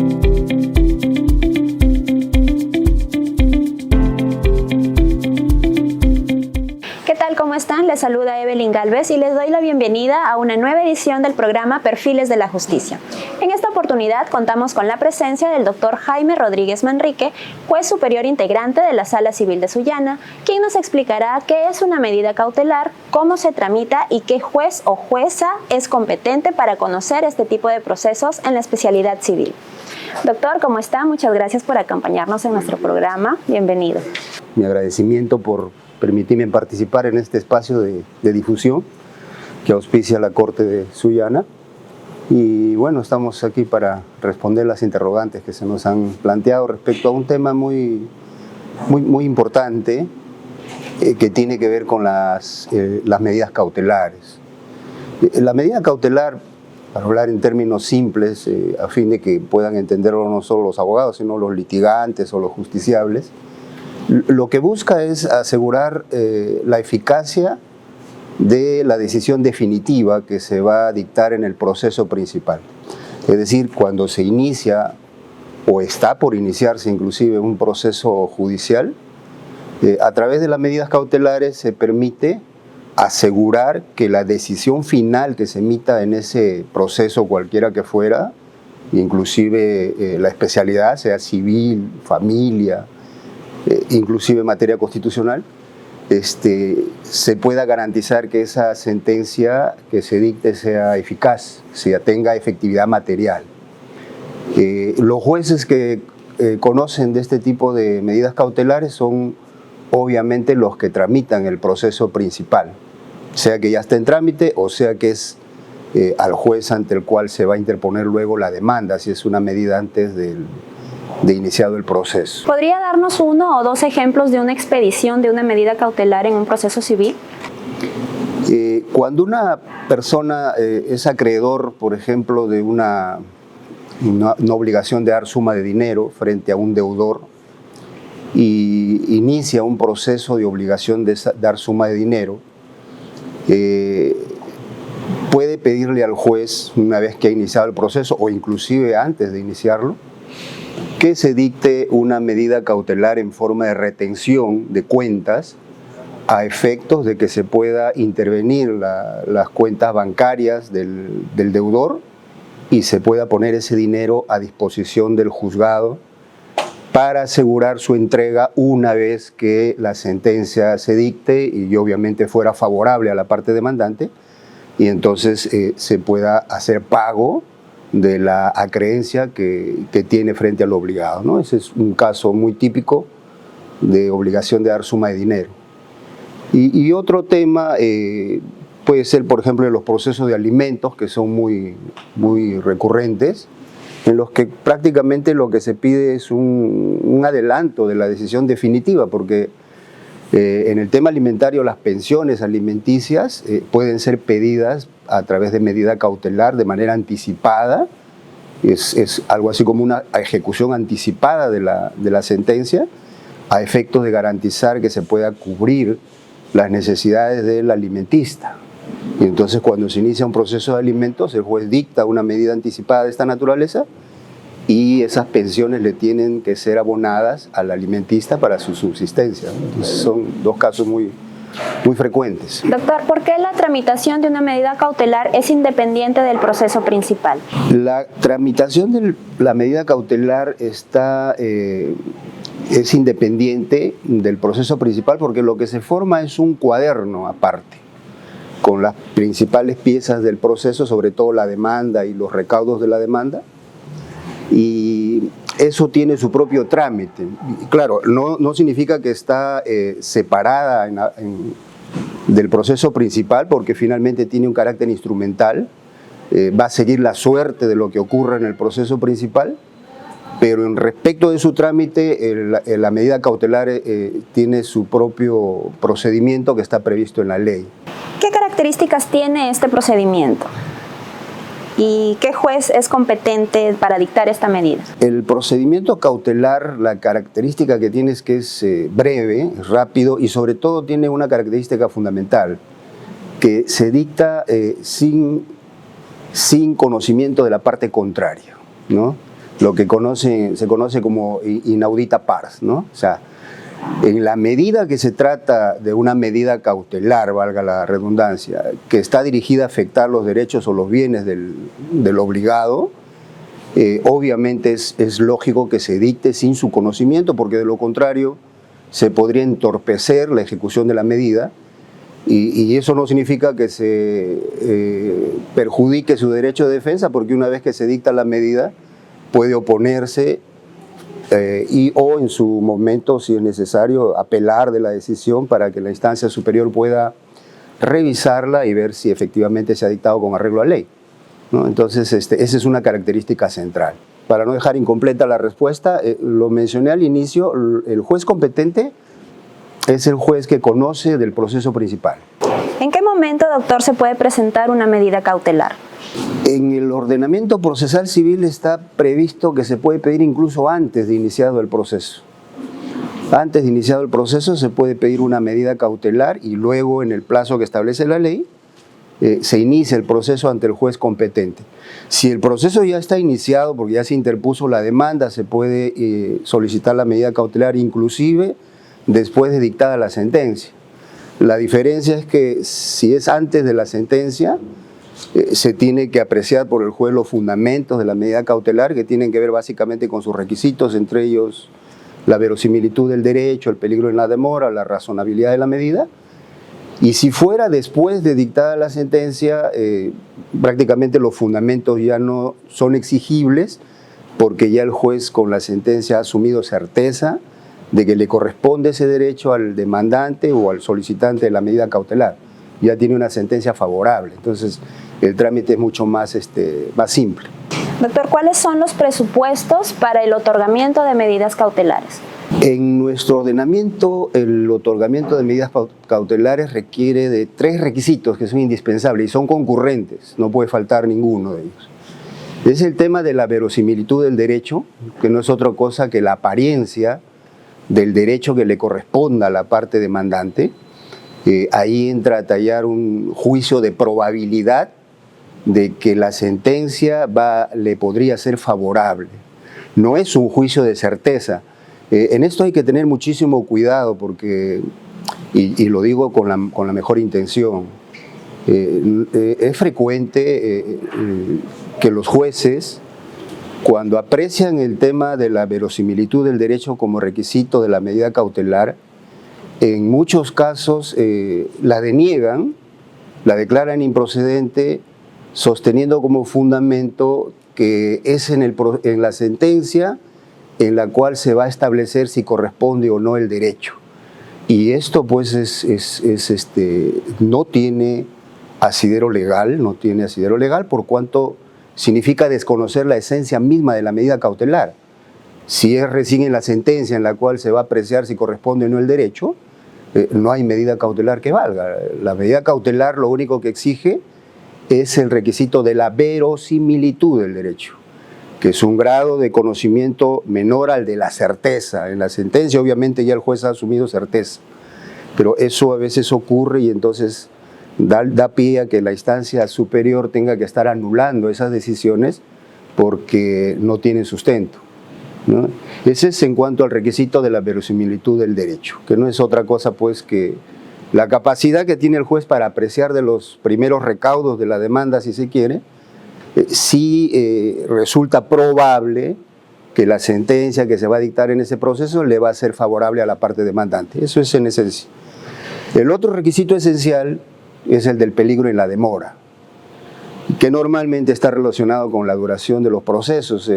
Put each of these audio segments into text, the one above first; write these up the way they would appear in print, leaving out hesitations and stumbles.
¿Qué tal? ¿Cómo están? Les saluda Evelyn Galvez y les doy la bienvenida a una nueva edición del programa Perfiles de la Justicia. En esta oportunidad contamos con la presencia del doctor Jaime Rodríguez Manrique, juez superior integrante de la Sala Civil de Sullana, quien nos explicará qué es una medida cautelar, cómo se tramita y qué juez o jueza es competente para conocer este tipo de procesos en la especialidad civil. Doctor, ¿cómo está? Muchas gracias por acompañarnos en nuestro programa. Bienvenido. Mi agradecimiento por permitirme participar en este espacio de difusión que auspicia la Corte de Sullana. Y bueno, estamos aquí para responder las interrogantes que se nos han planteado respecto a un tema muy importante que tiene que ver con las medidas cautelares. La medida cautelar, para hablar en términos simples, a fin de que puedan entenderlo no solo los abogados, sino los litigantes o los justiciables, lo que busca es asegurar la eficacia de la decisión definitiva que se va a dictar en el proceso principal. Es decir, cuando se inicia o está por iniciarse inclusive un proceso judicial, a través de las medidas cautelares se permite asegurar que la decisión final que se emita en ese proceso, cualquiera que fuera, inclusive la especialidad, sea civil, familia, inclusive en materia constitucional, se pueda garantizar que esa sentencia que se dicte sea eficaz, tenga efectividad material. Los jueces que conocen de este tipo de medidas cautelares son obviamente los que tramitan el proceso principal, sea que ya esté en trámite o sea que es al juez ante el cual se va a interponer luego la demanda, si es una medida antes de iniciado el proceso. ¿Podría darnos uno o dos ejemplos de una expedición de una medida cautelar en un proceso civil? Cuando una persona es acreedor, por ejemplo, de una obligación de dar suma de dinero frente a un deudor y inicia un proceso de obligación de dar suma de dinero, puede pedirle al juez, una vez que ha iniciado el proceso o inclusive antes de iniciarlo, que se dicte una medida cautelar en forma de retención de cuentas a efectos de que se pueda intervenir las cuentas bancarias del deudor y se pueda poner ese dinero a disposición del juzgado para asegurar su entrega una vez que la sentencia se dicte y obviamente fuera favorable a la parte demandante, y entonces se pueda hacer pago de la acreencia que tiene frente al obligado, ¿no? Ese es un caso muy típico de obligación de dar suma de dinero. Y otro tema puede ser, por ejemplo, en los procesos de alimentos, que son muy recurrentes, en los que prácticamente lo que se pide es un adelanto de la decisión definitiva, porque en el tema alimentario las pensiones alimenticias pueden ser pedidas a través de medida cautelar de manera anticipada, es algo así como una ejecución anticipada de la sentencia, a efectos de garantizar que se pueda cubrir las necesidades del alimentista. Y entonces cuando se inicia un proceso de alimentos, el juez dicta una medida anticipada de esta naturaleza y esas pensiones le tienen que ser abonadas al alimentista para su subsistencia. Entonces son dos casos muy frecuentes. Doctor, ¿por qué la tramitación de una medida cautelar es independiente del proceso principal? La tramitación de la medida cautelar es independiente del proceso principal porque lo que se forma es un cuaderno aparte, con las principales piezas del proceso, sobre todo la demanda y los recaudos de la demanda, y eso tiene su propio trámite. Claro, no significa que está separada del proceso principal, porque finalmente tiene un carácter instrumental, va a seguir la suerte de lo que ocurra en el proceso principal, pero en respecto de su trámite, la medida cautelar tiene su propio procedimiento que está previsto en la ley. ¿Qué características tiene este procedimiento? ¿Y qué juez es competente para dictar esta medida? El procedimiento cautelar, la característica que tiene es que es breve, rápido y sobre todo tiene una característica fundamental, que se dicta sin conocimiento de la parte contraria, ¿no? lo que se conoce como inaudita pars, ¿no? O sea, en la medida que se trata de una medida cautelar, valga la redundancia, que está dirigida a afectar los derechos o los bienes del obligado, obviamente es lógico que se dicte sin su conocimiento, porque de lo contrario se podría entorpecer la ejecución de la medida, y eso no significa que se perjudique su derecho de defensa, porque una vez que se dicta la medida puede oponerse o en su momento, si es necesario, apelar de la decisión para que la instancia superior pueda revisarla y ver si efectivamente se ha dictado con arreglo a ley, ¿no? Entonces, esa es una característica central. Para no dejar incompleta la respuesta, lo mencioné al inicio, el juez competente es el juez que conoce del proceso principal. ¿En qué momento, doctor, se puede presentar una medida cautelar? En el ordenamiento procesal civil está previsto que se puede pedir incluso antes de iniciado el proceso. Antes de iniciado el proceso se puede pedir una medida cautelar y luego, en el plazo que establece la ley, se inicia el proceso ante el juez competente. Si el proceso ya está iniciado, porque ya se interpuso la demanda, se puede solicitar la medida cautelar inclusive después de dictada la sentencia. La diferencia es que si es antes de la sentencia, se tiene que apreciar por el juez los fundamentos de la medida cautelar, que tienen que ver básicamente con sus requisitos, entre ellos la verosimilitud del derecho, el peligro en la demora, la razonabilidad de la medida. Y si fuera después de dictada la sentencia, prácticamente los fundamentos ya no son exigibles, porque ya el juez con la sentencia ha asumido certeza de que le corresponde ese derecho al demandante o al solicitante de la medida cautelar. Ya tiene una sentencia favorable, entonces el trámite es mucho más simple. Doctor, ¿cuáles son los presupuestos para el otorgamiento de medidas cautelares? En nuestro ordenamiento, el otorgamiento de medidas cautelares requiere de 3 requisitos que son indispensables y son concurrentes, no puede faltar ninguno de ellos. Es el tema de la verosimilitud del derecho, que no es otra cosa que la apariencia del derecho que le corresponda a la parte demandante. Ahí entra a tallar un juicio de probabilidad de que la sentencia le podría ser favorable. No es un juicio de certeza. En esto hay que tener muchísimo cuidado porque, y lo digo con la mejor intención, es frecuente que los jueces, cuando aprecian el tema de la verosimilitud del derecho como requisito de la medida cautelar, en muchos casos la deniegan, la declaran improcedente, sosteniendo como fundamento que es en la sentencia en la cual se va a establecer si corresponde o no el derecho. Y esto pues no tiene asidero legal, por cuanto significa desconocer la esencia misma de la medida cautelar. Si es recién en la sentencia en la cual se va a apreciar si corresponde o no el derecho, no hay medida cautelar que valga. La medida cautelar lo único que exige es el requisito de la verosimilitud del derecho, que es un grado de conocimiento menor al de la certeza. En la sentencia obviamente ya el juez ha asumido certeza, pero eso a veces ocurre y entonces da pie a que la instancia superior tenga que estar anulando esas decisiones porque no tienen sustento, ¿no? Ese es en cuanto al requisito de la verosimilitud del derecho, que no es otra cosa pues que la capacidad que tiene el juez para apreciar de los primeros recaudos de la demanda, si se quiere, si resulta probable que la sentencia que se va a dictar en ese proceso le va a ser favorable a la parte demandante. Eso es en esencia. El otro requisito esencial es el del peligro en la demora, que normalmente está relacionado con la duración de los procesos.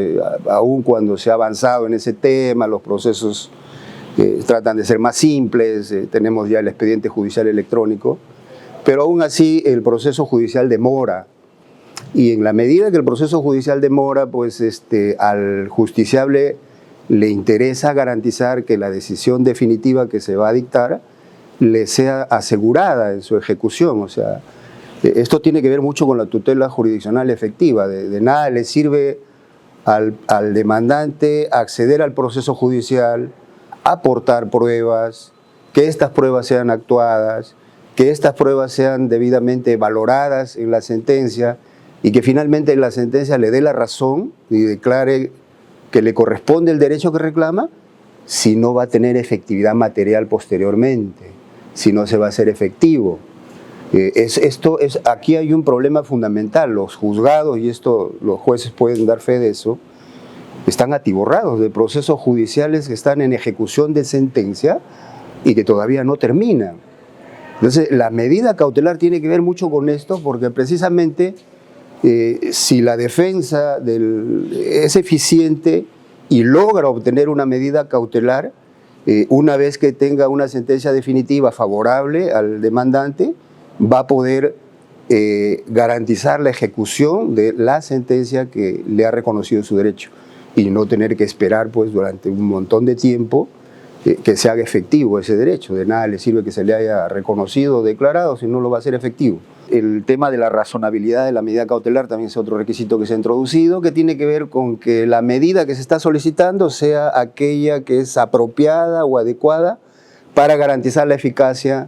Aun cuando se ha avanzado en ese tema, los procesos tratan de ser más simples, tenemos ya el expediente judicial electrónico, pero aún así el proceso judicial demora. Y en la medida que el proceso judicial demora, pues al justiciable le interesa garantizar que la decisión definitiva que se va a dictar le sea asegurada en su ejecución. O sea, esto tiene que ver mucho con la tutela jurisdiccional efectiva. De nada le sirve al demandante acceder al proceso judicial, aportar pruebas, que estas pruebas sean actuadas, que estas pruebas sean debidamente valoradas en la sentencia y que finalmente en la sentencia le dé la razón y declare que le corresponde el derecho que reclama, si no va a tener efectividad material posteriormente, si no se va a hacer efectivo. Aquí hay un problema fundamental. Los juzgados, y esto los jueces pueden dar fe de eso, están atiborrados de procesos judiciales que están en ejecución de sentencia y que todavía no terminan. Entonces, la medida cautelar tiene que ver mucho con esto, porque precisamente si la defensa es eficiente y logra obtener una medida cautelar, una vez que tenga una sentencia definitiva favorable al demandante, va a poder garantizar la ejecución de la sentencia que le ha reconocido su derecho y no tener que esperar pues, durante un montón de tiempo que se haga efectivo ese derecho. De nada le sirve que se le haya reconocido o declarado si no lo va a hacer efectivo. El tema de la razonabilidad de la medida cautelar también es otro requisito que se ha introducido, que tiene que ver con que la medida que se está solicitando sea aquella que es apropiada o adecuada para garantizar la eficacia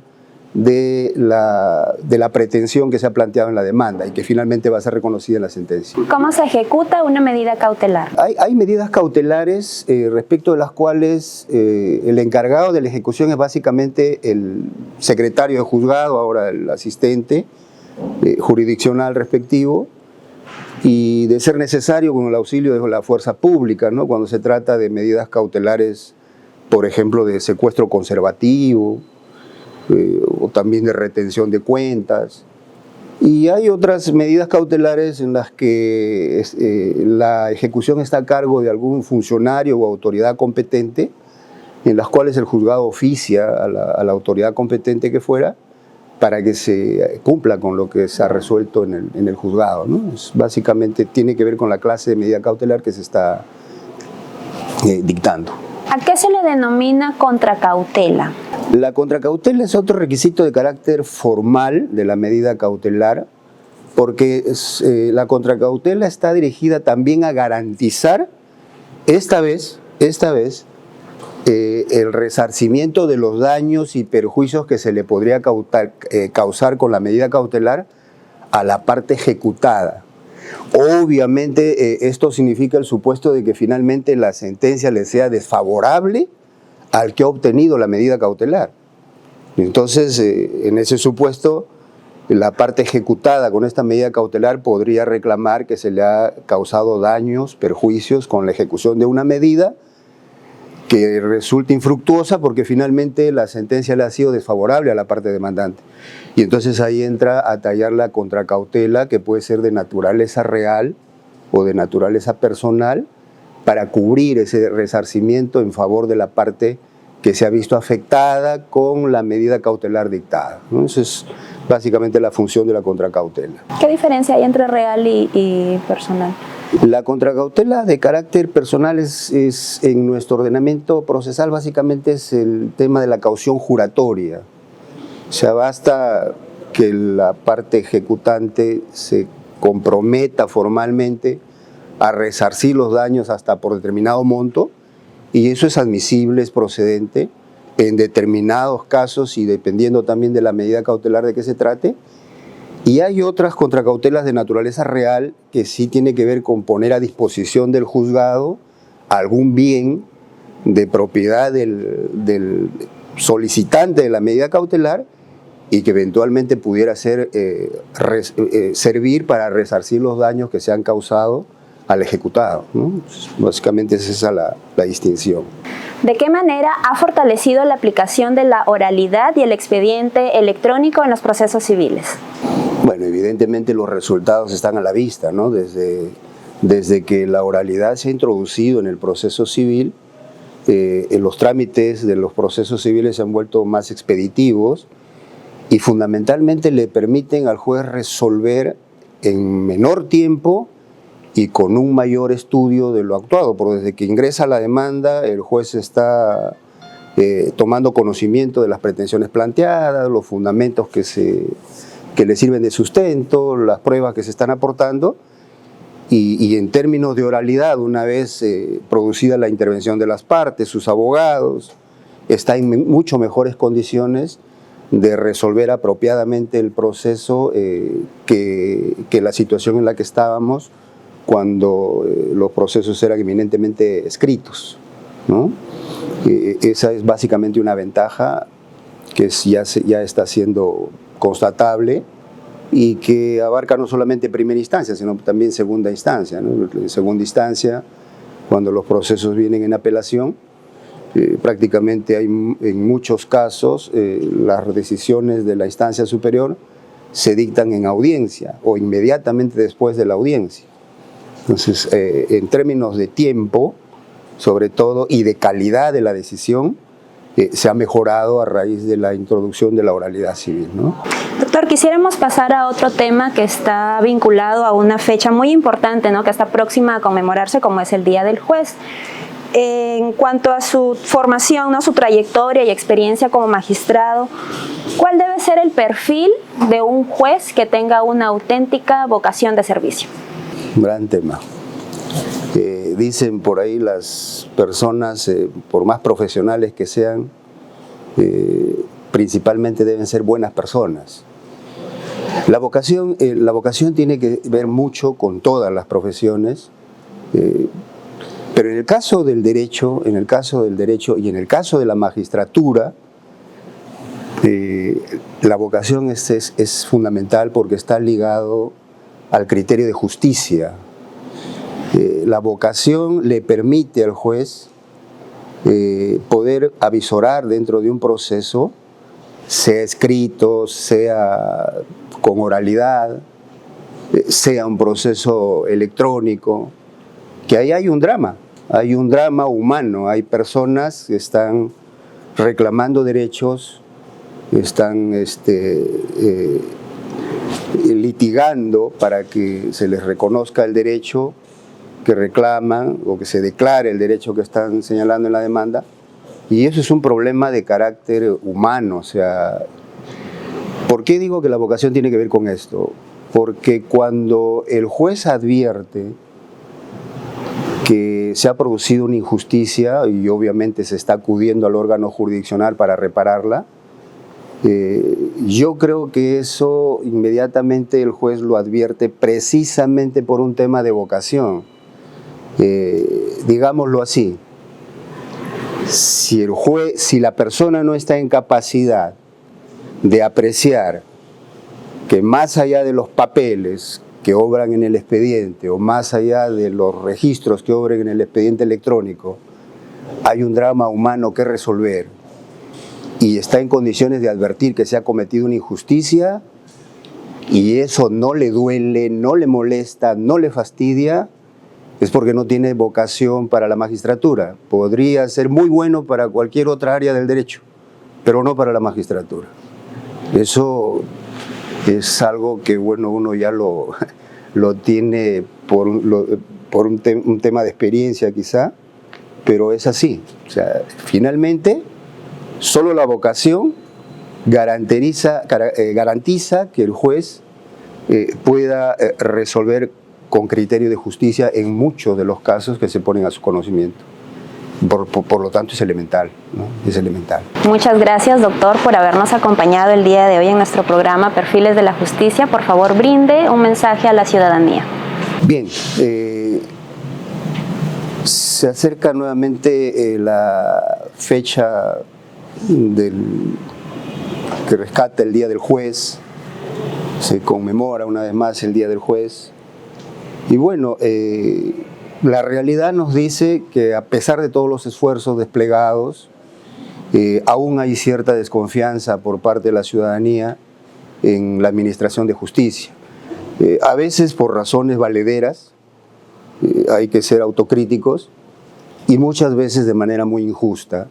de la pretensión que se ha planteado en la demanda y que finalmente va a ser reconocida en la sentencia. ¿Cómo se ejecuta una medida cautelar? Hay medidas cautelares respecto de las cuales el encargado de la ejecución es básicamente el secretario de juzgado, ahora el asistente jurisdiccional respectivo, y de ser necesario con el auxilio de la fuerza pública, ¿no? Cuando se trata de medidas cautelares, por ejemplo, de secuestro conservativo, o también de retención de cuentas. Y hay otras medidas cautelares en las que la ejecución está a cargo de algún funcionario o autoridad competente, en las cuales el juzgado oficia a la autoridad competente que fuera para que se cumpla con lo que se ha resuelto en el juzgado, ¿no? Básicamente tiene que ver con la clase de medida cautelar que se está dictando. ¿A qué se le denomina contracautela? La contracautela es otro requisito de carácter formal de la medida cautelar, porque la contracautela está dirigida también a garantizar, esta vez, el resarcimiento de los daños y perjuicios que se le podría causar con la medida cautelar a la parte ejecutada. Obviamente esto significa el supuesto de que finalmente la sentencia le sea desfavorable al que ha obtenido la medida cautelar. Entonces, en ese supuesto, la parte ejecutada con esta medida cautelar podría reclamar que se le ha causado daños, perjuicios con la ejecución de una medida que resulta infructuosa porque finalmente la sentencia le ha sido desfavorable a la parte demandante. Y entonces ahí entra a tallar la contracautela, que puede ser de naturaleza real o de naturaleza personal, para cubrir ese resarcimiento en favor de la parte que se ha visto afectada con la medida cautelar dictada, ¿no? Esa es básicamente la función de la contracautela. ¿Qué diferencia hay entre real y personal? La contracautela de carácter personal es en nuestro ordenamiento procesal básicamente es el tema de la caución juratoria. O sea, basta que la parte ejecutante se comprometa formalmente a resarcir los daños hasta por determinado monto, y eso es admisible, es procedente en determinados casos y dependiendo también de la medida cautelar de que se trate. Y hay otras contracautelas de naturaleza real que sí tiene que ver con poner a disposición del juzgado algún bien de propiedad del solicitante de la medida cautelar y que eventualmente pudiera servir para resarcir los daños que se han causado al ejecutado, ¿no? Básicamente es esa la distinción. ¿De qué manera ha fortalecido la aplicación de la oralidad y el expediente electrónico en los procesos civiles? Bueno, evidentemente los resultados están a la vista, ¿no? Desde que la oralidad se ha introducido en el proceso civil, en los trámites de los procesos civiles se han vuelto más expeditivos y fundamentalmente le permiten al juez resolver en menor tiempo y con un mayor estudio de lo actuado, porque desde que ingresa la demanda el juez está tomando conocimiento de las pretensiones planteadas, los fundamentos que le sirven de sustento, las pruebas que se están aportando, y en términos de oralidad, una vez producida la intervención de las partes, sus abogados, está en mucho mejores condiciones de resolver apropiadamente el proceso que la situación en la que estábamos cuando los procesos eran eminentemente escritos, ¿no? Esa es básicamente una ventaja que ya está siendo constatable y que abarca no solamente primera instancia, sino también segunda instancia, ¿no? En segunda instancia, cuando los procesos vienen en apelación, prácticamente hay en muchos casos las decisiones de la instancia superior se dictan en audiencia o inmediatamente después de la audiencia. Entonces, en términos de tiempo, sobre todo, y de calidad de la decisión, se ha mejorado a raíz de la introducción de la oralidad civil, ¿no? Doctor, quisiéramos pasar a otro tema que está vinculado a una fecha muy importante, ¿no?, que está próxima a conmemorarse, como es el Día del Juez. En cuanto a su formación, ¿no?, su trayectoria y experiencia como magistrado, ¿cuál debe ser el perfil de un juez que tenga una auténtica vocación de servicio? Gran tema. Dicen por ahí las personas, por más profesionales que sean, principalmente deben ser buenas personas. La vocación tiene que ver mucho con todas las profesiones, pero en el caso del derecho y en el caso de la magistratura, la vocación es fundamental porque está ligado al criterio de justicia. La vocación le permite al juez poder avisorar dentro de un proceso, sea escrito, sea con oralidad, sea un proceso electrónico, que ahí hay un drama humano, hay personas que están reclamando derechos, están litigando para que se les reconozca el derecho que reclaman o que se declare el derecho que están señalando en la demanda, y eso es un problema de carácter humano. O sea, ¿por qué digo que la vocación tiene que ver con esto? Porque cuando el juez advierte que se ha producido una injusticia y obviamente se está acudiendo al órgano jurisdiccional para repararla, yo creo que eso inmediatamente el juez lo advierte precisamente por un tema de vocación. Digámoslo así, si la persona no está en capacidad de apreciar que más allá de los papeles que obran en el expediente o más allá de los registros que obren en el expediente electrónico, hay un drama humano que resolver y está en condiciones de advertir que se ha cometido una injusticia y eso no le duele, no le molesta, no le fastidia, es porque no tiene vocación para la magistratura. Podría ser muy bueno para cualquier otra área del derecho, pero no para la magistratura. Eso es algo que, bueno, uno ya lo tiene por un tema de experiencia quizá, pero es así. O sea, finalmente, solo la vocación garantiza que el juez pueda resolver con criterio de justicia en muchos de los casos que se ponen a su conocimiento. Por lo tanto, es elemental, ¿no? Es elemental. Muchas gracias, doctor, por habernos acompañado el día de hoy en nuestro programa Perfiles de la Justicia. Por favor, brinde un mensaje a la ciudadanía. Bien, se acerca nuevamente la fecha que rescata el Día del Juez, se conmemora una vez más el Día del Juez. Y bueno, la realidad nos dice que a pesar de todos los esfuerzos desplegados, aún hay cierta desconfianza por parte de la ciudadanía en la administración de justicia. A veces por razones valederas, hay que ser autocríticos, y muchas veces de manera muy injusta,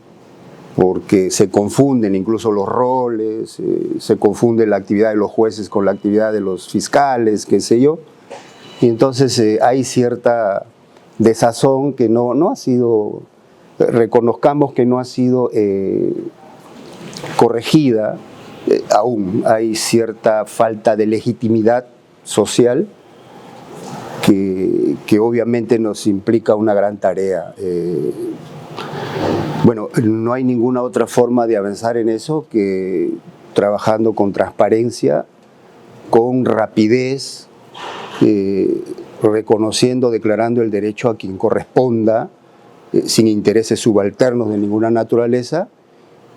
porque se confunden incluso los roles, se confunde la actividad de los jueces con la actividad de los fiscales, qué sé yo. Y entonces hay cierta desazón que no ha sido, reconozcamos que no ha sido corregida aún. Hay cierta falta de legitimidad social que obviamente nos implica una gran tarea. Bueno, no hay ninguna otra forma de avanzar en eso que trabajando con transparencia, con rapidez, reconociendo, declarando el derecho a quien corresponda, sin intereses subalternos de ninguna naturaleza,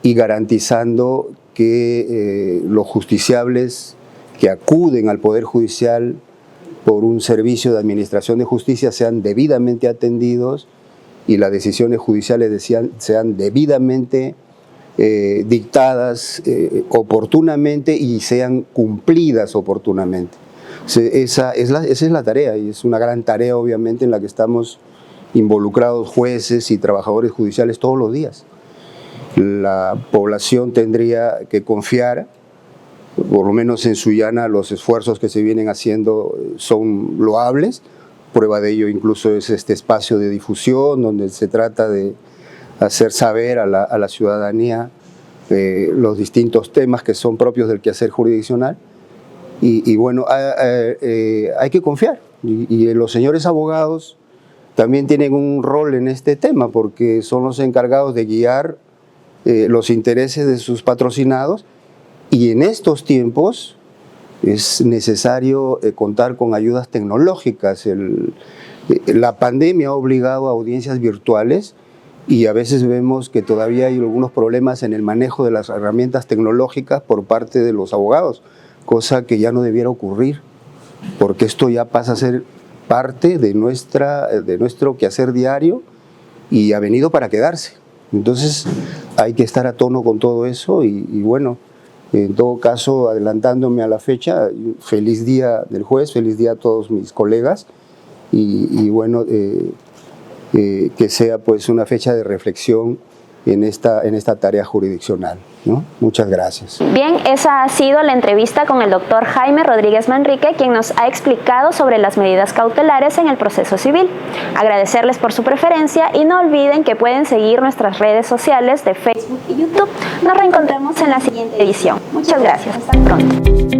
y garantizando que los justiciables que acuden al Poder Judicial por un servicio de administración de justicia sean debidamente atendidos y las decisiones judiciales sean debidamente dictadas oportunamente y sean cumplidas oportunamente. Esa es la tarea, y es una gran tarea obviamente en la que estamos involucrados jueces y trabajadores judiciales todos los días. La población tendría que confiar, por lo menos en Sullana los esfuerzos que se vienen haciendo son loables. Prueba de ello incluso es este espacio de difusión donde se trata de hacer saber a la ciudadanía los distintos temas que son propios del quehacer jurisdiccional. Y bueno, hay que confiar. Y los señores abogados también tienen un rol en este tema porque son los encargados de guiar los intereses de sus patrocinados, y en estos tiempos es necesario contar con ayudas tecnológicas. La pandemia ha obligado a audiencias virtuales y a veces vemos que todavía hay algunos problemas en el manejo de las herramientas tecnológicas por parte de los abogados, cosa que ya no debiera ocurrir, porque esto ya pasa a ser parte de nuestro quehacer diario y ha venido para quedarse. Entonces hay que estar a tono con todo eso y bueno, en todo caso, adelantándome a la fecha, feliz día del juez, feliz día a todos mis colegas y bueno, que sea pues una fecha de reflexión en esta tarea jurisdiccional, ¿no? Muchas gracias. Bien, esa ha sido la entrevista con el doctor Jaime Rodríguez Manrique, quien nos ha explicado sobre las medidas cautelares en el proceso civil. Agradecerles por su preferencia y no olviden que pueden seguir nuestras redes sociales de Facebook y YouTube. Nos reencontramos en la siguiente edición. Muchas gracias. Hasta pronto.